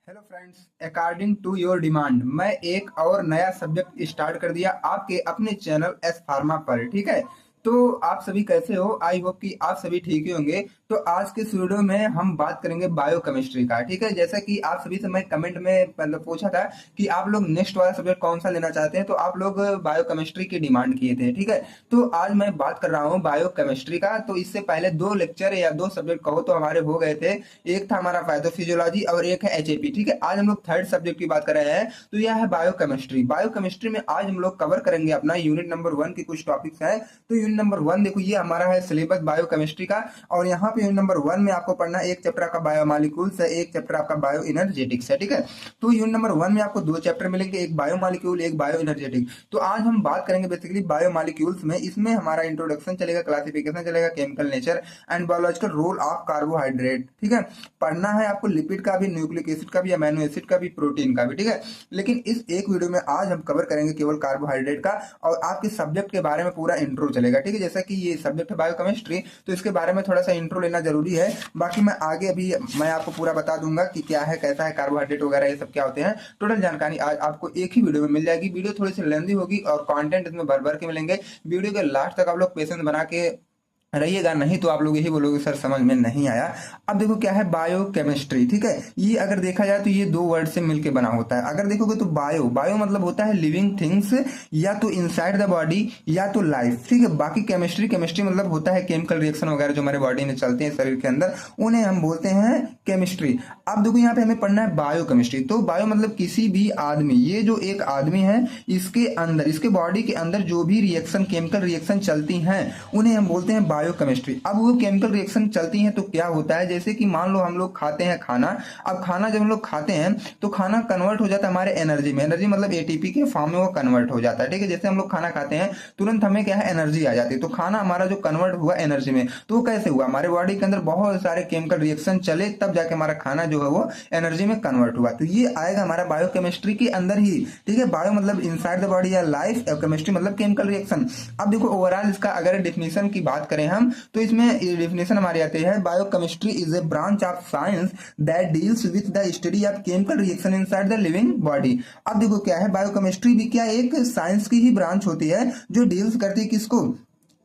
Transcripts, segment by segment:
Hello friends, according to your demand मैं एक और नया सब्जेक्ट स्टार्ट कर दिया आपके अपने चैनल एस फार्मा पर। ठीक है, तो आप सभी कैसे हो? आई होप कि आप सभी ठीक ही होंगे। तो आज के इस वीडियो में हम बात करेंगे बायोकेमिस्ट्री का। ठीक है, जैसा कि आप सभी से मैं कमेंट में मतलब पूछा था कि आप लोग नेक्स्ट वाला सब्जेक्ट कौन सा लेना चाहते हैं, तो आप लोग बायोकेमिस्ट्री की डिमांड किए थे। ठीक है, तो आज मैं बात कर रहा हूँ बायोकेमिस्ट्री का। तो इससे पहले दो लेक्चर या दो सब्जेक्ट कहो तो हमारे हो गए थे। एक था हमारा पैथोफिजियोलॉजी और एक है एचएपी। ठीक है, आज हम लोग थर्ड सब्जेक्ट की बात कर रहे हैं, तो यह है बायोकेमिस्ट्री। बायोकेमिस्ट्री में आज हम लोग कवर करेंगे अपना यूनिट नंबर 1 के कुछ टॉपिक्स हैं। तो यूनिट नंबर 1 देखो, ये हमारा है सिलेबस बायोकेमिस्ट्री का। और यहाँ पे यूनिट नंबर 1 में आपको पढ़ना है एक चैप्टर आपका बायोमॉलिक्यूल्स है, एक चैप्टर आपका बायो एनर्जेटिक्स है। ठीक है, तो यूनिट नंबर 1 में आपको दो चैप्टर मिलेंगे, एक बायोमॉलिक्यूल एक बायो एनर्जेटिक। तो आज हम बात करेंगे बेसिकली बायोमॉलिक्यूल्स में। इसमें हमारा इंट्रोडक्शन चलेगा, क्लासिफिकेशन चलेगा, chemical nature and biological role of carbohydrate. ठीक है, पढ़ना है आपको लिपिड का भी, न्यूक्लिक एसिड का भी, अमीनो एसिड का भी, प्रोटीन का भी। ठीक है, लेकिन इस एक वीडियो में आज हम कवर करेंगे केवल कार्बोहाइड्रेट का और आपके सब्जेक्ट के बारे में पूरा इंट्रो चलेगा। ठीक है, जैसा कि ये सब्जेक्ट है बायोकेमिस्ट्री, तो इसके बारे में थोड़ा सा इंट्रो लेना जरूरी है। बाकी मैं आगे अभी मैं आपको पूरा बता दूंगा कि क्या है, कैसा है, कार्बोहाइड्रेट वगैरह ये सब क्या होते हैं। टोटल जानकारी आज आपको एक ही वीडियो में मिल जाएगी। वीडियो थोड़ी सी लेंथी होगी और कंटेंट इसमें भर भर के मिलेंगे। वीडियो के लास्ट तक आप लोग पेशेंस बना के रहिएगा, नहीं तो आप लोग यही बोलोगे सर समझ में नहीं आया। अब देखो क्या है बायोकेमिस्ट्री। ठीक है, ये अगर देखा जाए तो ये दो वर्ड से मिलके बना होता है। अगर देखोगे तो बायो बायो मतलब होता है लिविंग थिंग्स, या तो इनसाइड द बॉडी या तो लाइफ। ठीक है, बाकी केमिस्ट्री केमिस्ट्री मतलब होता है केमिकल रिएक्शन वगैरह जो हमारे बॉडी में चलते हैं शरीर के अंदर, उन्हें हम बोलते हैं केमिस्ट्री। अब देखो यहाँ पे हमें पढ़ना है बायोकेमिस्ट्री। तो बायो मतलब किसी भी आदमी, ये जो एक आदमी है इसके अंदर, इसके बॉडी के अंदर जो भी रिएक्शन केमिकल रिएक्शन चलती हैं उन्हें हम बोलते हैं बायोकेमिस्ट्री। अब वो केमिकल रिएक्शन चलती हैं तो क्या होता है, जैसे कि मान लो हम लोग खाते हैं खाना। अब खाना जब हम लोग खाते हैं तो खाना कन्वर्ट हो जाता है हमारे एनर्जी में। एनर्जी मतलब एटीपी के फॉर्म में वो कन्वर्ट हो जाता है। ठीक है, जैसे हम लोग खाना खाते हैं तुरंत हमें क्या है एनर्जी आ जाती है। तो खाना हमारा जो कन्वर्ट हुआ एनर्जी में, तो वो कैसे हुआ, हमारे बॉडी के अंदर बहुत सारे केमिकल रिएक्शन चले तब जाके हमारा खाना जो है वो एनर्जी में कन्वर्ट हुआ। तो ये आएगा हमारा बायोकेमिस्ट्री के अंदर ही। ठीक है, बायो मतलब इनसाइड द बॉडी या लाइफ, केमिस्ट्री मतलब केमिकल रिएक्शन। अब देखो ओवरऑल इसका अगर डेफिनेशन की बात करें हम, तो इसमें डेफिनेशन हमारी आती है biochemistry is a branch of science that deals with the study of chemical reaction inside the living body. अब देखो क्या है, बायोकेमिस्ट्री भी क्या एक साइंस की ही ब्रांच होती है जो डील्स करती है किसको,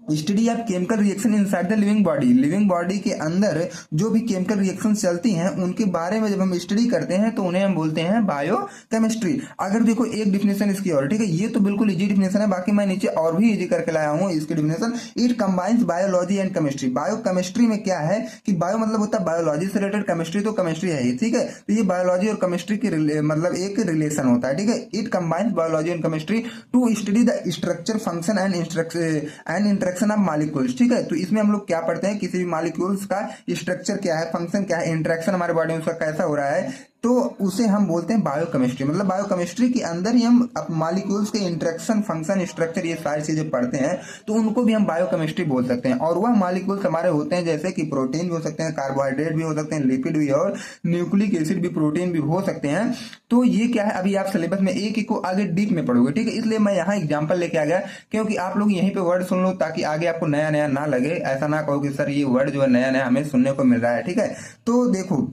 study of chemical reaction inside the living body. Living body के अंदर जो भी केमिकल रिएक्शन चलती हैं उनके बारे में जब हम स्टडी करते हैं तो उन्हें हम बोलते हैं बायोकेमिस्ट्री। अगर देखो एक डिफिनेशन इसकी और, ठीक है, ये तो बिल्कुल इजी डिफिनेशन है, बाकी मैं नीचे और भी इजी करके लाया हूँ इसकी definition. It combines biology and chemistry. Biochemistry में क्या है कि बायो मतलब होता है बायोलॉजी से रिलेटेड, केमिस्ट्री तो केमिस्ट्री है ही। ठीक है, तो ये बायोलॉजी और केमिस्ट्री की मतलब एक रिलेशन होता है। ठीक है, it combines biology and chemistry to study the structure function and interaction of molecules. ठीक है, तो इसमें हम लोग क्या पढ़ते हैं, किसी भी मॉलिक्यूल्स का स्ट्रक्चर क्या है, फंक्शन क्या है, इंटरेक्शन हमारे बॉडी में उसका कैसा हो रहा है, तो उसे हम बोलते हैं बायोकेमिस्ट्री। मतलब बायोकेमिस्ट्री के अंदर ही हम मॉलिक्यूल्स के इंटरेक्शन फंक्शन स्ट्रक्चर ये सारी चीजें पढ़ते हैं, तो उनको भी हम बायोकेमिस्ट्री बोल सकते हैं। और वह मॉलिक्यूल्स हमारे होते हैं जैसे कि प्रोटीन भी हो सकते हैं, कार्बोहाइड्रेट भी हो सकते हैं, लिपिड भी और न्यूक्लिक एसिड भी, प्रोटीन भी हो सकते हैं। तो ये क्या है, अभी आप सिलेबस में एक ही को आगे डीप में पढ़ोगे। ठीक है, इसलिए मैं यहाँ एग्जाम्पल लेके आ गया, क्योंकि आप लोग यहीं पे वर्ड सुन लो ताकि आगे आपको नया नया ना लगे, ऐसा ना कहो कि सर ये वर्ड जो है नया नया हमें सुनने को मिल रहा है। ठीक है, तो देखो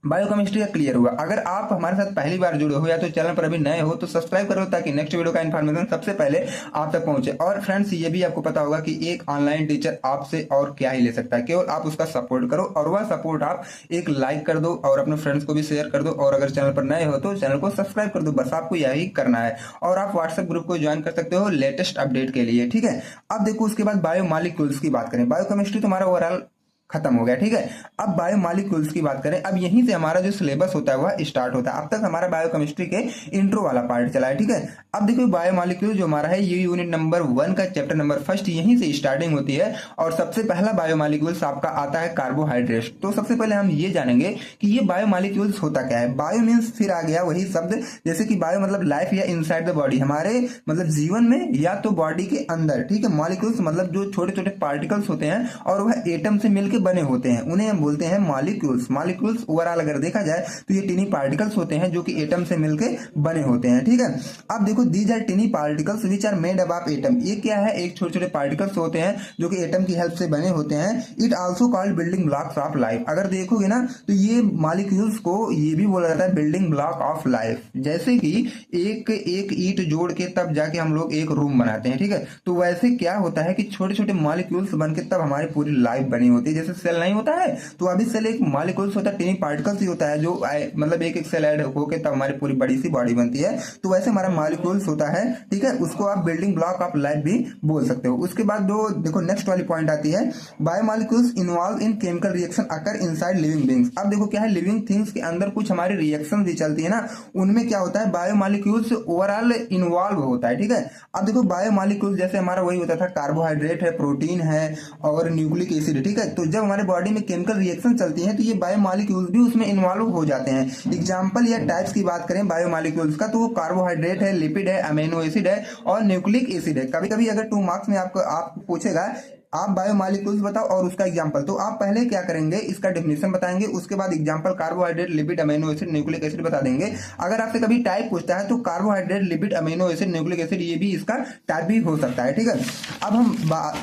बायोकेमिस्ट्री का क्लियर हुआ। अगर आप हमारे साथ पहली बार जुड़े हो या तो चैनल पर अभी नए हो तो सब्सक्राइब करो ताकि नेक्स्ट वीडियो का इन्फॉर्मेशन सबसे पहले आप तक पहुंचे। और फ्रेंड्स ये भी आपको पता होगा कि एक ऑनलाइन टीचर आपसे और क्या ही ले सकता है, केवल आप उसका सपोर्ट करो और वह सपोर्ट आप एक लाइक कर दो और अपने फ्रेंड्स को भी शेयर कर दो। और अगर चैनल पर नए हो तो चैनल को सब्सक्राइब कर दो, बस आपको यही करना है। और आप व्हाट्सएप ग्रुप को ज्वाइन कर सकते हो लेटेस्ट अपडेट के लिए। ठीक है, अब देखो उसके बाद बायोमॉलिक्यूल्स की बात करें। बायोकेमिस्ट्री तुम्हारा ओवरऑल खत्म हो गया। ठीक है, अब बायोमॉलिक्यूल्स की बात करें। अब यहीं से हमारा जो सिलेबस होता है वह स्टार्ट होता है। अब तक हमारा बायोकेमिस्ट्री के इंट्रो वाला पार्ट चला है। ठीक है, अब देखो बायोमॉलिक्यूल जो हमारा है ये यूनिट नंबर 1 का चैप्टर नंबर 1 यहीं से स्टार्टिंग होती है। और सबसे पहला बायोमॉलिक्यूल्स आपका आता है कार्बोहाइड्रेट्स। तो सबसे पहले हम ये जानेंगे कि ये बायोमॉलिक्यूल्स होता क्या है। बायो मीन्स फिर आ गया वही शब्द, जैसे कि बायो मतलब लाइफ या इनसाइड द बॉडी, हमारे मतलब जीवन में या तो बॉडी के अंदर। ठीक है, मॉलिक्यूल्स मतलब जो छोटे छोटे पार्टिकल्स होते हैं और वह एटम से मिलकर मिलकर बने होते हैं उन्हें हम बोलते हैं मॉलिक्यूल्स। मॉलिक्यूल्स ओवरऑल अगर देखा जाए तो ये टिनी पार्टिकल्स होते हैं जो कि एटम से मिलकर बने होते हैं, ठीक है। अब देखो these are tiny particles which are made up of atom. ये क्या है, एक छोटे छोटे पार्टिकल्स होते हैं जो कि एटम की हेल्प से बने होते हैं। It also called building blocks of life. अगर देखोगे ना तो ये मॉलिक्यूल्स को ये भी बोला जाता है बिल्डिंग ब्लॉक ऑफ लाइफ। जैसे कि एक एक ईंट जोड़ के तब जाके हम लोग एक रूम बनाते हैं, ठीक है। तो वैसे क्या होता है कि छोटे छोटे मॉलिक्यूल्स बनके तब हमारी पूरी लाइफ बनी होती है। जैसे सेल नहीं होता है तो अभी सेल एक मॉलिक्यूल्स होता है, टिनी पार्टिकल्स ही होता है जो मतलब एक एक सेल ऐड होकर तब हमारी पूरी बड़ी सी बॉडी बनती है। तो वैसे हमारा मॉलिक्यूल्स होता है, ठीक है। उसको आप बिल्डिंग ब्लॉक ऑफ लाइफ भी बोल सकते हो। उसके बाद दो देखो नेक्स्ट वाली पॉइंट आती है, biomolecules involve in chemical reaction occur inside living beings. अब देखो क्या है, लिविंग थिंग्स के अंदर कुछ हमारी रिएक्शन भी चलती है ना, उनमें क्या होता है बायोमॉलिक्यूल्स ओवरऑल इन्वॉल्व होता है, ठीक है। अब देखो बायोमॉलिक्यूल्स जैसे हमारा वही होता था, कार्बोहाइड्रेट है, प्रोटीन है और न्यूक्लिक एसिड, ठीक है। तो जब हमारे बॉडी में केमिकल रिएक्शन चलती है तो ये बायोमॉलिक्यूल्स भी उसमें इन्वॉल्व हो जाते हैं। एग्जाम्पल या टाइप्स की बात करें बायोमॉलिक्यूल्स का तो वो कार्बोहाइड्रेट है, लिपिड है, अमीनो एसिड है और न्यूक्लिक एसिड है। कभी कभी अगर 2 मार्क्स में आपको पूछेगा आप बायोमॉलिक्यूल्स बताओ और उसका एग्जांपल, तो आप पहले क्या करेंगे, इसका डेफिनेशन बताएंगे, उसके बाद example carbohydrate, lipid, amino acid, nucleic acid बता देंगे। अगर आपसे कभी टाइप पूछता है तो carbohydrate, lipid, amino acid, nucleic acid ये भी इसका टाइप भी हो सकता है, ठीक है। अब हम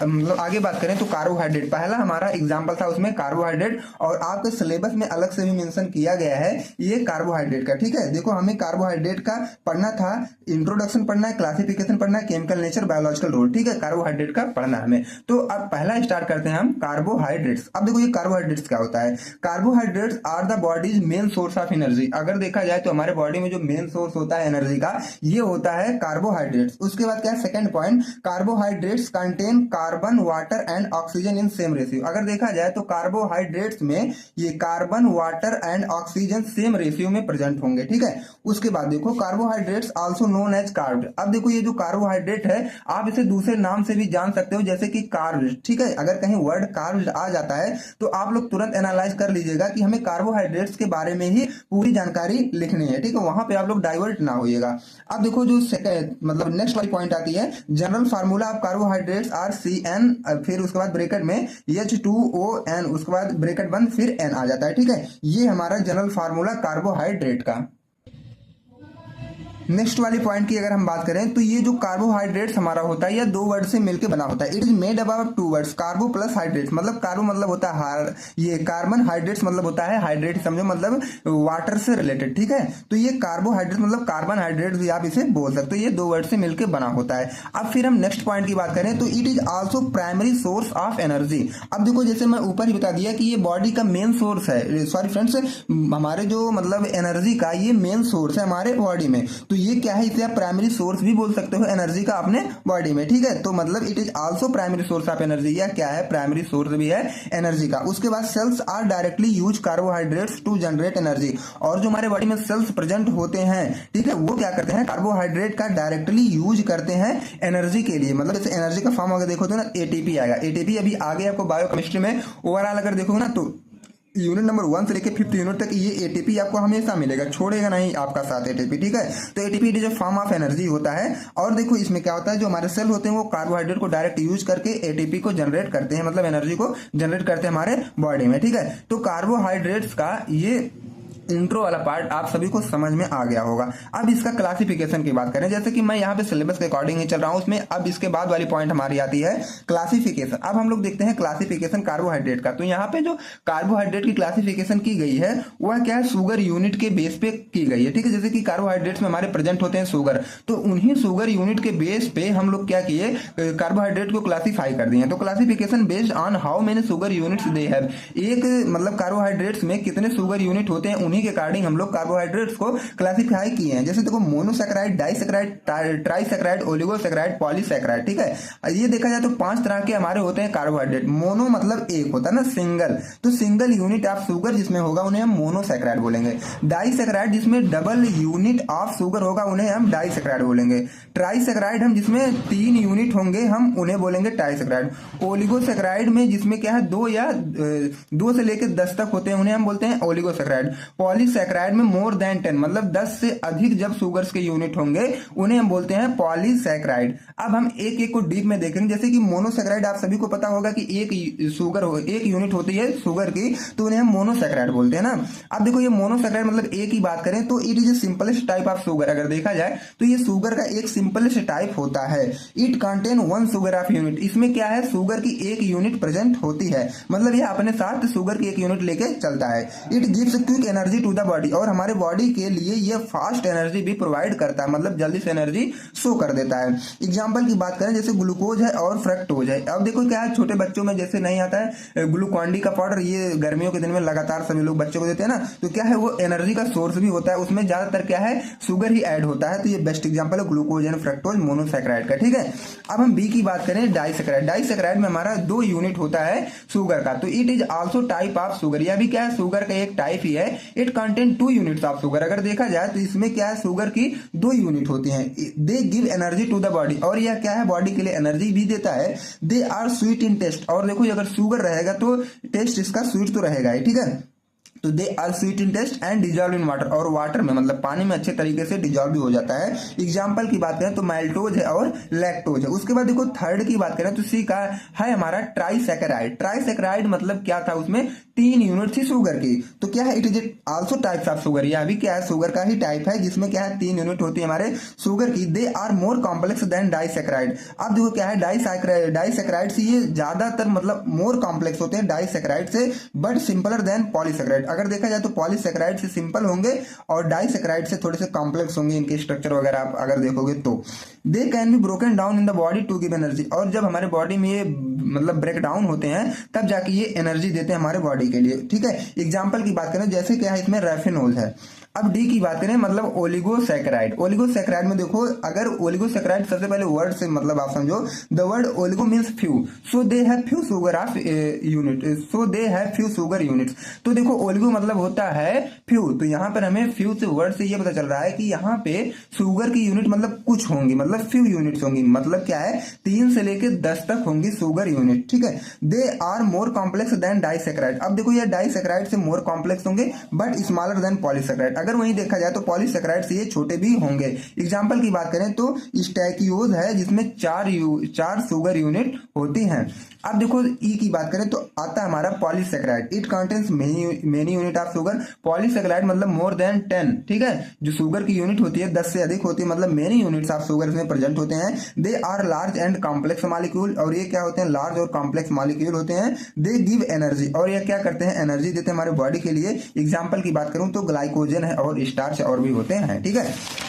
मतलब आगे बात करें तो कार्बोहाइड्रेट पहला हमारा एग्जाम्पल था उसमें कार्बोहाइड्रेट, और आपके सिलेबस में अलग से भी मेंशन किया गया है ये कार्बोहाइड्रेट का, ठीक है। देखो हमें कार्बोहाइड्रेट का पढ़ना था, इंट्रोडक्शन पढ़ना है, क्लासिफिकेशन पढ़ना है, केमिकल नेचर, बायोलॉजिकल रोल, ठीक है। कार्बोहाइड्रेट का पढ़ना है हमें। तो अब पहला स्टार्ट करते हैं हम कार्बोहाइड्रेट्स। अब देखो ये कार्बोहाइड्रेट्स क्या होता है, carbohydrates are the body's main source of energy. अगर देखा जाए तो हमारे बॉडी में जो मेन सोर्स होता है एनर्जी का ये होता है कार्बोहाइड्रेट्स। उसके बाद क्या है second point, carbohydrates contain carbon, water and oxygen in same ratio. अगर देखा जाए तो कार्बोहाइड्रेट्स में ये carbon, water and oxygen same ratio में प्रेजेंट होंगे, ठीक है। उसके बाद देखो carbohydrates also known as carb. अब देखो ये जो कार्बोहाइड्रेट है आप इसे दूसरे नाम से भी जान सकते हो जैसे कि कार्ब, ठीक है। अगर कहीं वर्ड कार्ब आ जाता है तो आप लोग तुरंत एनालाइज कर लीजिएगा कि हमें कार्बोहाइड्रेट्स के बारे में ही पूरी जानकारी लिखनी है, ठीक है। वहां पे आप लोग डाइवर्ट ना होइएगा। अब देखो जो मतलब नेक्स्ट वाली पॉइंट आती है, general formula of carbohydrates are CN, फिर उसके बाद ब्रैकेट में H2ON, उसके बाद ब्रैकेट बंद फिर N आ जाता है, ठीक है। ये हमारा जनरल फार्मूला कार्बोहाइड्रेट का। नेक्स्ट वाली पॉइंट की अगर हम बात करें तो ये जो कार्बोहाइड्रेट्स हमारा होता है यह 2 वर्ड से मिलकर बना होता है। It is made up of 2 words, कार्बो plus hydrates. मतलब कार्बो मतलब होता है ये कार्बन, हाइड्रेट्स मतलब होता है हाइड्रेट, समझो मतलब वाटर से रिलेटेड, ठीक है। तो ये कार्बोहाइड्रेट मतलब कार्बन हाइड्रेट भी आप इसे बोल सकते हो, ये 2 वर्ड से मिलकर बना होता है। अब फिर हम नेक्स्ट पॉइंट की बात करें तो it is also primary source of energy. अब देखो जैसे मैं ऊपर ही बता दिया कि ये बॉडी का मेन सोर्स है, सॉरी फ्रेंड्स, हमारे जो मतलब एनर्जी का ये मेन सोर्स है हमारे बॉडी में। तो ये क्या है, इसे आप प्राइमरी सोर्स भी बोल सकते हो एनर्जी का अपने बॉडी में, ठीक है। तो मतलब it is also primary source of energy, या क्या है प्राइमरी सोर्स भी है एनर्जी का। उसके बाद cells are directly use carbohydrates to generate energy. और जो हमारे बॉडी में सेल्स प्रेजेंट होते हैं, ठीक है, वो क्या करते हैं कार्बोहाइड्रेट का डायरेक्टली यूज करते हैं एनर्जी के लिए। मतलब जैसे एनर्जी का फॉर्म अगर देखो तो ना ATP आएगा। ATP अभी आगे आपको बायोकेमिस्ट्री में ओवरऑल अगर देखोगे ना तो यूनिट नंबर 1 से लेकर 5th यूनिट तक ये ATP आपको हमेशा मिलेगा, छोड़ेगा नहीं आपका साथ ATP, ठीक है। तो ATP it is a form of energy होता है। और देखो इसमें क्या होता है, जो हमारे सेल होते हैं वो कार्बोहाइड्रेट को डायरेक्ट यूज करके ATP को जनरेट करते हैं, मतलब एनर्जी को जनरेट करते हैं हमारे बॉडी में, ठीक है। तो कार्बोहाइड्रेट्स का ये इंट्रो वाला पार्ट आप सभी को समझ में आ गया होगा। अब इसका क्लासिफिकेशन की बात करें, जैसे कि मैं यहाँ पे सिलेबस के अकॉर्डिंग ही चल रहा हूँ उसमें। अब इसके बाद वाली पॉइंट हमारी आती है क्लासिफिकेशन। अब हम लोग देखते हैं क्लासिफिकेशन कार्बोहाइड्रेट का। तो यहाँ पे जो कार्बोहाइड्रेट की क्लासिफिकेशन की गई है वह क्या है, शुगर यूनिट के बेस पे की गई है, ठीक है। जैसे कि कार्बोहाइड्रेट्स में हमारे प्रेजेंट होते हैं शुगर, तो उन्हीं शुगर यूनिट के बेस पे हम लोग क्या किए, कार्बोहाइड्रेट को क्लासीफाई कर दिए। तो classification based on how many sugar units they have. एक मतलब कार्बोहाइड्रेट्स में कितने शुगर यूनिट होते हैं उन्हीं के अकॉर्डिंग हम लोग कार्बोहाइड्रेट्स को क्लासिफाई किए हैं। जैसे देखो मोनोसैकेराइड, डाइसैकेराइड, ट्राइसैकेराइड, ओलिगोसैकेराइड, पॉलीसैकेराइड, ठीक है। ये देखा जाए तो 5 तरह के हमारे होते हैं कार्बोहाइड्रेट। मोनो मतलब एक होता है ना, सिंगल, तो सिंगल यूनिट ऑफ शुगर जिसमें होगा उन्हें हम मोनोसैकेराइड बोलेंगे। डाइसैकेराइड जिसमें डबल यूनिट ऑफ शुगर होगा उन्हें हम डाइसैकेराइड बोलेंगे। ट्राइसैकेराइड हम जिसमें 3 यूनिट होंगे हम उन्हें बोलेंगे ट्राइसैकेराइड। ओलिगोसैकेराइड में जिसमें क्या है 2 या 2 से लेकर 10 तक होते हैं उन्हें हम बोलते हैं ओलिगोसैकेराइड। पॉलीसैकेराइड में मोर देन 10 मतलब 10 से अधिक जब शुगर्स के यूनिट होंगे उन्हें हम बोलते हैं पॉलीसैकेराइड। अब हम एक एक को डीप में देखेंगे। जैसे कि मोनोसैकेराइड आप सभी को पता होगा कि एक यूनिट होती है शुगर की, तो उन्हें हम मोनोसैकेराइड बोलते हैं ना। अब देखो ये मोनोसैकेराइड मतलब एक की बात करें तो it is a simplest type of sugar. अगर देखा जाए तो ये शुगर का एक सिंपलेस्ट टाइप होता है। It contain one sugar of unit, इसमें क्या है शुगर की एक यूनिट प्रेजेंट होती है, मतलब ये अपने साथ शुगर की एक यूनिट लेके चलता है। It gives quick energy to the body, और हमारे बॉडी के लिए ये फास्ट एनर्जी भी प्रोवाइड करता है, मतलब जल्दी से एनर्जी शो कर देता है। एग्जाम्पल की बात करें जैसे ग्लूकोज है और फ्रक्टोज है। अब देखो क्या है छोटे बच्चों में जैसे नहीं आता है ग्लूकॉन डी का पाउडर, ये गर्मियों के दिन में लगातार सभी लोग बच्चों को देते हैं ना, तो क्या है वो एनर्जी का सोर्स भी होता है, उसमें ज्यादातर क्या है शुगर ही ऐड होता है। तो ये बेस्ट एग्जांपल है ग्लूकोज एंड फ्रक्टोज मोनोसैकेराइड का, ठीक है। अब हम बी की बात करें डाइसैकेराइड। डाइसैकेराइड में हमारा 2 यूनिट होता है शुगर का, तो it is also type of sugar, यह भी क्या है शुगर का एक टाइप ही है। It contain 2 units of sugar. अगर देखा जाए तो इसमें क्या है शुगर की 2 यूनिट होती हैं। They give energy to the body, और यह क्या है बॉडी के लिए एनर्जी भी देता है। They are sweet in taste, और देखो अगर शुगर रहेगा तो टेस्ट इसका स्वीट तो रहेगा ही, ठीक है। तो they are sweet in taste and dissolve in water, और वाटर में मतलब पानी में अच्छे तरीके से डिजॉल्व भी हो जाता है। एग्जाम्पल की बात करें तो माइल्टोज है और लैक्टोज है। उसके बाद देखो थर्ड की बात करें तो सी का है हमारा ट्राइसैकेराइड। ट्राइसैकेराइड मतलब क्या था उसमें 3 यूनिट थी शुगर की, तो क्या है it is also types of sugar, यह भी क्या है शुगर का ही टाइप है जिसमें क्या है 3 यूनिट होती है हमारे शुगर की। They are more complex than disaccharide. अब देखो क्या है डाइसैकेराइड से ये ज्यादातर मतलब मोर कॉम्प्लेक्स होते हैं डाइसैकेराइड से, बट सिंपलर देन पॉलीसैकेराइड। अगर देखा जाए तो पॉलीसैकेराइड से सिंपल होंगे और डाइसैकेराइड से थोड़े से कॉम्प्लेक्स होंगे इनके स्ट्रक्चर वगैरह आप अगर देखोगे तो। They can be broken down in the body to give energy, और जब हमारे बॉडी में ये मतलब ब्रेक डाउन होते हैं तब जाके ये एनर्जी देते हैं हमारे बॉडी के लिए, ठीक है। एग्जाम्पल की बात करें जैसे क्या है इसमें रेफिनोल है। अब डी की बात करें मतलब ओलिगोसैकेराइड। ओलिगोसैकेराइड में देखो अगर ओलिगोसैकेराइड सबसे पहले वर्ड से मतलब आप समझो the word oligo means few, so they have few sugar of unit, so they have few sugar units. तो देखो ओलिगो मतलब होता है फ्यू, तो यहाँ पर हमें फ्यू से वर्ड से ये पता चल रहा है कि यहाँ पे शुगर की यूनिट मतलब कुछ होंगी, मतलब फ्यू यूनिट्स होंगी, मतलब क्या है 3 से लेके 10 तक होंगी शुगर यूनिट, ठीक है। They are more complex than disaccharide. अब देखो ये डाइसैकेराइड से मोर कॉम्प्लेक्स होंगे बट स्मॉलर देन पॉलीसैकेराइड। अगर वहीं देखा जाए तो पॉलीसैकेराइड से ये छोटे भी होंगे। एग्जाम्पल की बात करें तो स्टैकियोज है जिसमें 4 शुगर यूनिट होती हैं। अब देखो ई की बात करें तो आता है हमारा polysaccharide. It contains many unit of sugar. Polysaccharide मतलब मोर देन 10, ठीक है। जो शुगर की यूनिट होती है 10 से अधिक होती है, मतलब मेनी यूनिट्स ऑफ शुगर इसमें प्रेजेंट होते हैं। They are large and complex molecule, और ये क्या होते हैं लार्ज और कॉम्प्लेक्स मॉलिक्यूल होते हैं। दे गिव एनर्जी, और ये क्या करते हैं एनर्जी देते हैं हमारे बॉडी के लिए। एग्जाम्पल की बात करूं तो ग्लाइकोजन है और स्टार्च और भी होते हैं, ठीक है।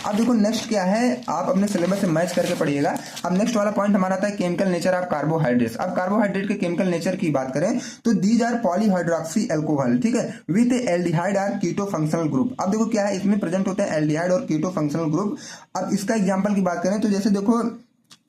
अब देखो नेक्स्ट क्या है आप अपने सिलेबस से मैच करके पढ़िएगा। अब नेक्स्ट वाला पॉइंट हमारा आता है केमिकल नेचर ऑफ कार्बोहाइड्रेट्स। अब कार्बोहाइड्रेट के केमिकल नेचर की बात करें तो दीज आर पॉलीहाइड्रोक्सी एल्कोहल, ठीक है, with aldehyde or keto functional group. अब देखो क्या है इसमें प्रेजेंट होते हैं एल्डिहाइड और कीटो फंक्शनल ग्रुप। अब इसका एग्जांपल की बात करें तो जैसे देखो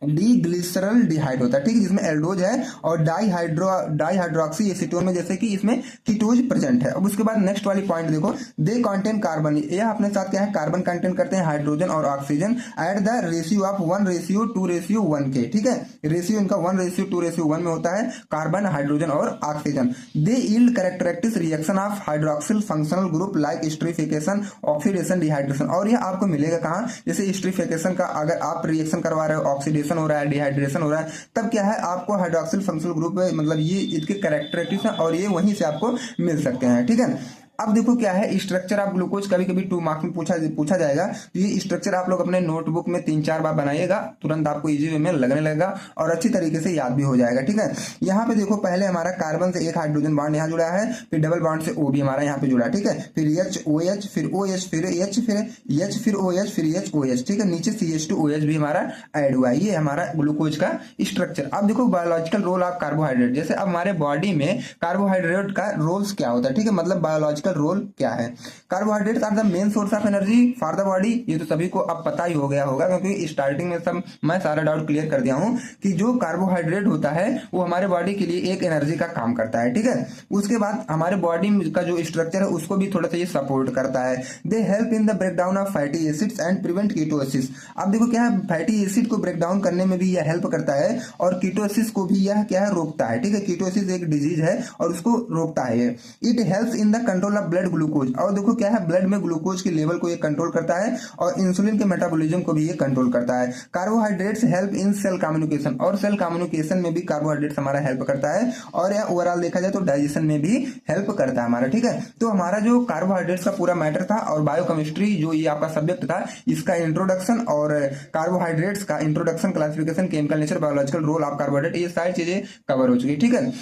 डीग्लिसरल डिहाइड होता है, ठीक है, जिसमें एल्डोज है, और डाइहाइड्रोक्सी एसीटोन में जैसे कि इसमें कीटोज प्रेजेंट है। अब उसके बाद नेक्स्ट वाली पॉइंट देखो दे कंटेन कार्बन, यह अपने साथ क्या है कार्बन कंटेन करते हैं हाइड्रोजन और oxygen at the ratio of 1:2:1 के, ठीक है। रेशियो इनका 1:2:1 में होता है कार्बन हाइड्रोजन और oxygen. They yield characteristic reaction of hydroxyl functional group like esterification oxidation dehydration. और यह आपको मिलेगा कहाँ जैसे स्ट्रीफिकेशन का अगर आप रिएक्शन करवा रहे हो ऑक्सीडेशन हो रहा है डिहाइड्रेशन हो रहा है तब क्या है आपको हाइड्रोक्सिल फंक्शनल ग्रुप में मतलब ये इसके कैरेक्टरिस्टिक्स हैं और ये वहीं से आपको मिल सकते हैं, ठीक है। अब देखो क्या है स्ट्रक्चर ऑफ ग्लूकोज कभी कभी 2 मार्क्स में पूछा जाएगा, तो ये स्ट्रक्चर आप लोग अपने नोटबुक में 3-4 बार बनाइएगा, तुरंत आपको इजी वे में लगने लगेगा और अच्छी तरीके से याद भी हो जाएगा, ठीक है। यहाँ पे देखो पहले हमारा कार्बन से एक हाइड्रोजन बॉन्ड यहाँ जुड़ा है, फिर डबल बॉन्ड से O भी हमारा यहाँ पे जुड़ा है, ठीक है। फिर HOH फिर OH फिर H फिर H फिर OH फिर HOH, ठीक है। नीचे CH2OH भी हमारा ऐड हुआ है। ये हमारा ग्लूकोज का स्ट्रक्चर। अब देखो बायोलॉजिकल रोल ऑफ कार्बोहाइड्रेट, जैसे अब हमारे बॉडी में कार्बोहाइड्रेट का रोल्स क्या होता है, ठीक है, मतलब बायोलॉजिकल रोल क्या है। Carbohydrates are the main source of energy for the body. ये तो सभी को अब पता ही हो गया होगा क्योंकि स्टार्टिंग में सब मैं सारा डाउट क्लियर कर दिया हूं कि जो कार्बोहाइड्रेट होता है वो हमारे बॉडी के लिए एक एनर्जी का काम करता है, ठीक है। उसके बाद हमारे बॉडी का जो स्ट्रक्चर है उसको भी थोड़ा सा ये सपोर्ट करता है। They help in the breakdown of fatty acids and prevent ketosis. अब देखो क्या है फैटी एसिड को ब्रेक डाउन करने में भी यह हेल्प करता है और कीटोसिस को भी यह क्या है रोकता है, ठीक है। कीटोसिस एक डिजीज है और उसको रोकता है। It helps in the control control of blood glucose, और देखो क्या है, ब्लड में ग्लूकोज के लेवल को ये कंट्रोल करता है और इंसुलिन के मेटाबॉलिज्म को भी ये कंट्रोल करता है। Carbohydrates help in cell communication, और सेल कम्युनिकेशन में भी कार्बोहाइड्रेट्स हमारा हेल्प करता है, और यह ओवरऑल देखा जाए तो डाइजेशन में भी हेल्प करता है हमारा, ठीक है। तो हमारा जो कार्बोहाइड्रेट्स का पूरा मैटर था और बायोकेमिस्ट्री जो ये आपका सब्जेक्ट था, इसका इंट्रोडक्शन और कार्बोहाइड्रेट्स का introduction, classification, chemical nature, biological role of carbohydrate, ये सारी चीजें कवर हो चुकी, ठीक है।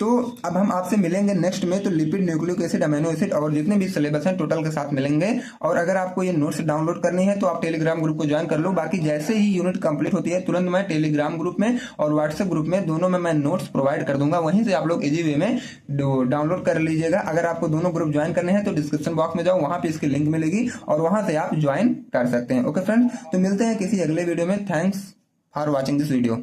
तो अब हम आपसे मिलेंगे नेक्स्ट में, तो lipid, nucleic acid, amino acid और जितने भी सिलेबस हैं टोटल के साथ मिलेंगे। और अगर आपको ये नोट्स डाउनलोड करनी है तो आप टेलीग्राम ग्रुप को ज्वाइन कर लो। बाकी जैसे ही यूनिट कंप्लीट होती है तुरंत मैं टेलीग्राम ग्रुप में और व्हाट्सएप ग्रुप में दोनों में मैं नोट्स प्रोवाइड कर दूंगा, वहीं से आप लोग इजी वे में डाउनलोड कर लीजिएगा। अगर आपको दोनों ग्रुप ज्वाइन करने हैं तो डिस्क्रिप्शन बॉक्स में जाओ, वहां पे इसकी लिंक मिलेगी और वहां से आप ज्वाइन कर सकते हैं। ओके फ्रेंड्स, तो मिलते हैं किसी अगले वीडियो में। Thanks for watching this video.